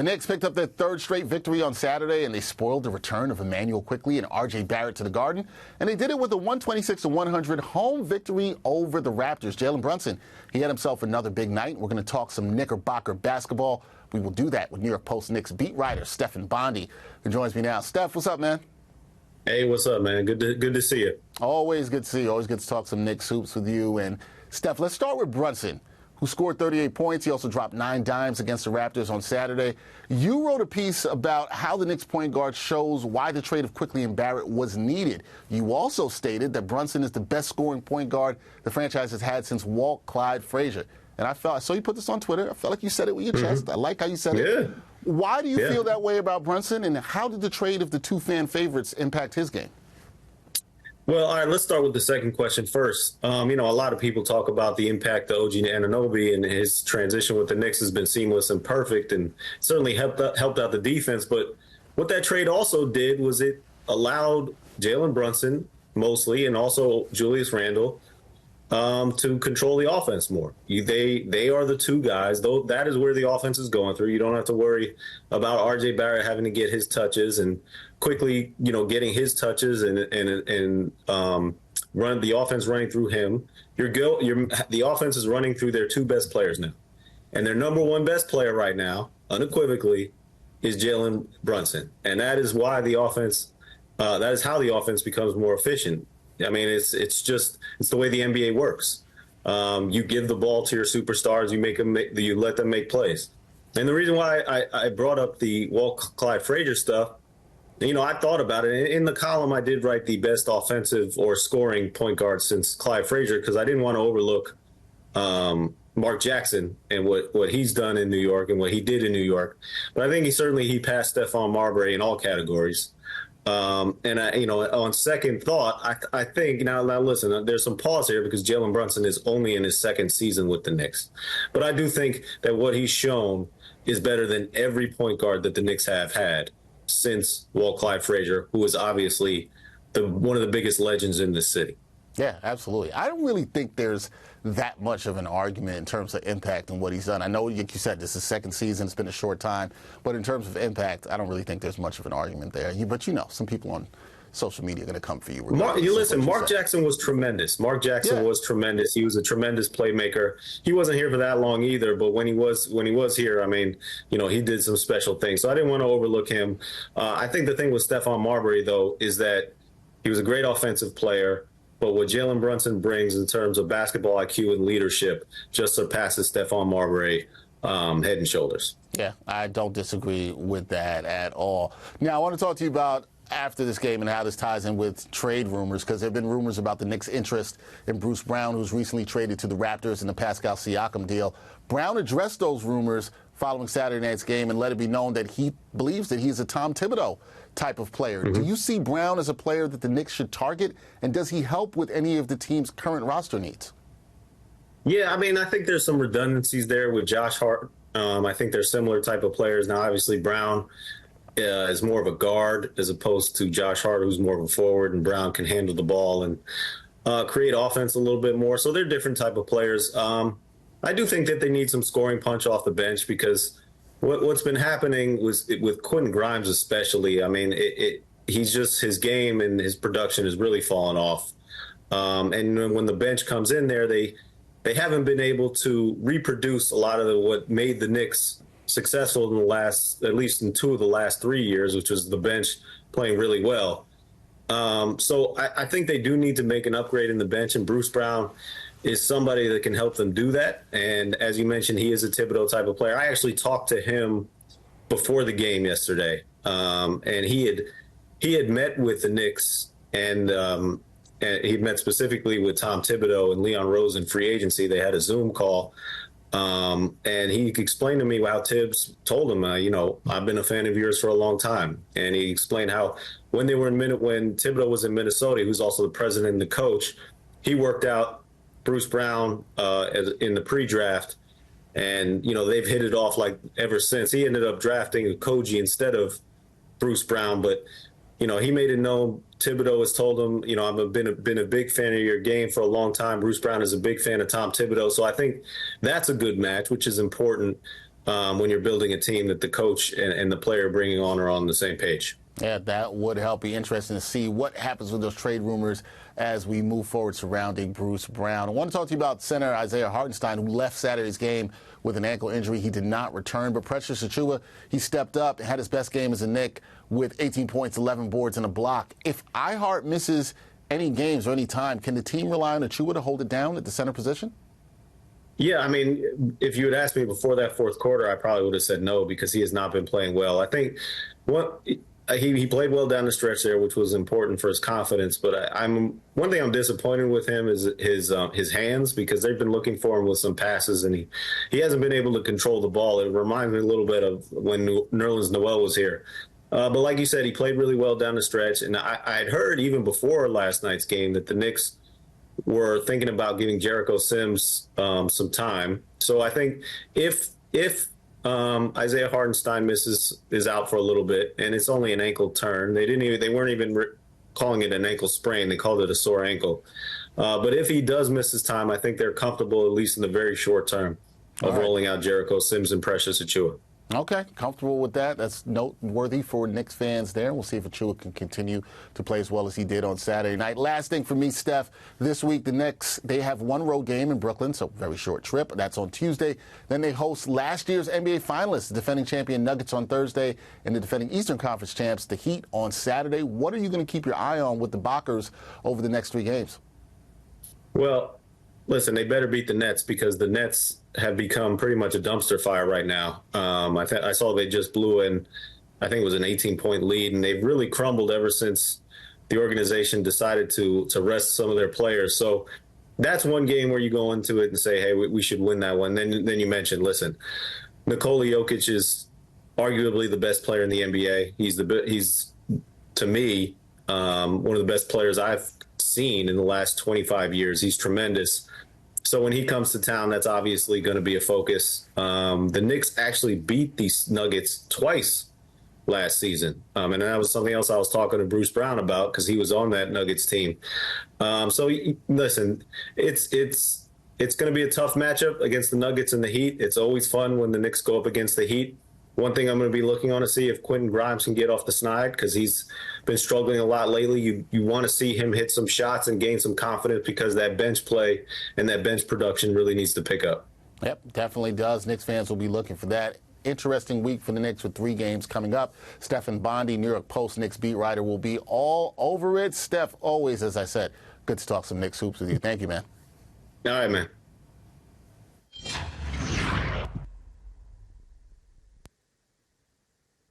The Knicks picked up their third straight victory on Saturday, and they spoiled the return of Emmanuel Quickley and R.J. Barrett to the Garden. And they did it with a 126-100 home victory over the Raptors. Jalen Brunson, he had himself another big night. We're going to talk some Knickerbocker basketball. We will do that with New York Post Knicks beat writer Stephen Bondy, who joins me now. Steph, what's up, man? Hey, what's up, man? Good to see you. Always good to see you. Always good to talk some Knicks hoops with you. And, Steph, let's start with Brunson, who scored 38 points. He also dropped 9 dimes against the Raptors on Saturday. You wrote a piece about how the Knicks point guard shows why the trade of Quickley and Barrett was needed. You also stated that Brunson is the best scoring point guard the franchise has had since Walt Clyde Frazier. And I saw you put this on Twitter. I felt like you said it with your chest. I like how you said it. Why do you feel that way about Brunson, and how did the trade of the two fan favorites impact his game? Well, all right, let's start with the second question first. A lot of people talk about the impact of OG Anunoby, and his transition with the Knicks has been seamless and perfect, and certainly helped out the defense. But what that trade also did was it allowed Jalen Brunson mostly, and also Julius Randle, to control the offense more. They are the two guys, though that is where the offense is going through. You don't have to worry about R.J. Barrett having to get his touches and quickly, getting his touches and run the offense running through him. The offense is running through their two best players now, and their number one best player right now, unequivocally, is Jalen Brunson, and that is why the offense. That is how the offense becomes more efficient. I mean, it's the way the NBA works. You give the ball to your superstars, you let them make plays. And the reason why I brought up the Walt Clyde Frazier stuff, I thought about it. In the column, I did write the best offensive or scoring point guard since Clyde Frazier, because I didn't want to overlook Mark Jackson and what he's done in New York and what he did in New York. But I think he passed Stephon Marbury in all categories. On second thought, I think now listen, there's some pause here because Jalen Brunson is only in his second season with the Knicks. But I do think that what he's shown is better than every point guard that the Knicks have had since Walt Clyde Frazier, who is obviously one of the biggest legends in this city. Yeah, absolutely. I don't really think there's that much of an argument in terms of impact and what he's done. I know, like you said, this is second season. It's been a short time. But in terms of impact, I don't really think there's much of an argument there. But, some people on social media are going to come for you. Mark Jackson was tremendous. Mark Jackson was tremendous. He was a tremendous playmaker. He wasn't here for that long either. But when he was here, he did some special things. So I didn't want to overlook him. I think the thing with Stephon Marbury, though, is that he was a great offensive player. But what Jalen Brunson brings in terms of basketball IQ and leadership just surpasses Stephon Marbury head and shoulders. Yeah, I don't disagree with that at all. Now, I want to talk to you about after this game and how this ties in with trade rumors, because there have been rumors about the Knicks' interest in Bruce Brown, who's recently traded to the Raptors in the Pascal Siakam deal. Brown addressed those rumors following Saturday night's game and let it be known that he believes that he's a Tom Thibodeau type of player. Mm-hmm. Do you see Brown as a player that the Knicks should target, and does he help with any of the team's current roster needs? Yeah, I think there's some redundancies there with Josh Hart. I think they're similar type of players. Now, obviously, Brown is more of a guard as opposed to Josh Hart, who's more of a forward, and Brown can handle the ball and create offense a little bit more. So they're different type of players. I do think that they need some scoring punch off the bench, because what's been happening with Quentin Grimes especially, he's just, his game and his production has really fallen off. And when the bench comes in there, they haven't been able to reproduce a lot of what made the Knicks successful at least in 2 of the last 3 years, which was the bench playing really well. So I think they do need to make an upgrade in the bench, and Bruce Brown is somebody that can help them do that. And as you mentioned, he is a Thibodeau type of player. I actually talked to him before the game yesterday, and he had met with the Knicks, and he met specifically with Tom Thibodeau and Leon Rose in free agency. They had a Zoom call, and he explained to me how Tibbs told him, I've been a fan of yours for a long time. And he explained how when Thibodeau was in Minnesota, who's also the president and the coach, he worked out Bruce Brown in the pre-draft, and they've hit it off like ever since. He ended up drafting Koji instead of Bruce Brown, but he made it known. Thibodeau has told him, I've been a big fan of your game for a long time. Bruce Brown is a big fan of Tom Thibodeau, so I think that's a good match, which is important. when you're building a team that the coach and the player bringing on are on the same page. Yeah, that would help. Be interesting to see what happens with those trade rumors as we move forward surrounding Bruce Brown. I want to talk to you about center Isaiah Hartenstein, who left Saturday's game with an ankle injury. He did not return, but Precious Achiuwa, he stepped up and had his best game as a Knick with 18 points, 11 boards, and a block. If iHeart misses any games or any time, can the team rely on Achiuwa to hold it down at the center position? Yeah, I mean, if you had asked me before that fourth quarter, I probably would have said no because he has not been playing well. I think he played well down the stretch there, which was important for his confidence. But one thing I'm disappointed with him is his hands, because they've been looking for him with some passes, and he hasn't been able to control the ball. It reminds me a little bit of when Nerlens Noel was here. But like you said, he played really well down the stretch. And I had heard even before last night's game that the Knicks were thinking about giving Jericho Sims some time. So I think if Isaiah Hartenstein is out for a little bit, and it's only an ankle turn, they weren't even calling it an ankle sprain. They called it a sore ankle. But if he does miss his time, I think they're comfortable, at least in the very short term, of rolling out Jericho Sims and Precious Achiuwa. Okay, comfortable with that. That's noteworthy for Knicks fans there. We'll see if Achiuwa can continue to play as well as he did on Saturday night. Last thing for me, Steph, this week the Knicks, they have one road game in Brooklyn, so very short trip. That's on Tuesday. Then they host last year's NBA finalists, the defending champion Nuggets on Thursday, and the defending Eastern Conference champs, the Heat, on Saturday. What are you going to keep your eye on with the Bockers over the next 3 games? Well, listen, they better beat the Nets, because the Nets have become pretty much a dumpster fire right now. I saw they just blew in, I think it was an 18-point lead, and they've really crumbled ever since the organization decided to rest some of their players. So that's one game where you go into it and say, hey, we should win that one. Then you mentioned, listen, Nikola Jokic is arguably the best player in the NBA. He's to me, one of the best players I've seen in the last 25 years. He's tremendous. So when he comes to town, that's obviously going to be a focus. The Knicks actually beat these Nuggets twice last season. And that was something else I was talking to Bruce Brown about, because he was on that Nuggets team. So listen, it's going to be a tough matchup against the Nuggets and the Heat. It's always fun when the Knicks go up against the Heat. One thing I'm going to be looking on to see if Quentin Grimes can get off the snide, because he's been struggling a lot lately. You want to see him hit some shots and gain some confidence, because that bench play and that bench production really needs to pick up. Yep, definitely does. Knicks fans will be looking for that. Interesting week for the Knicks with 3 games coming up. Stephen Bondy, New York Post Knicks beat writer, will be all over it. Steph, always, as I said, good to talk some Knicks hoops with you. Thank you, man. All right, man.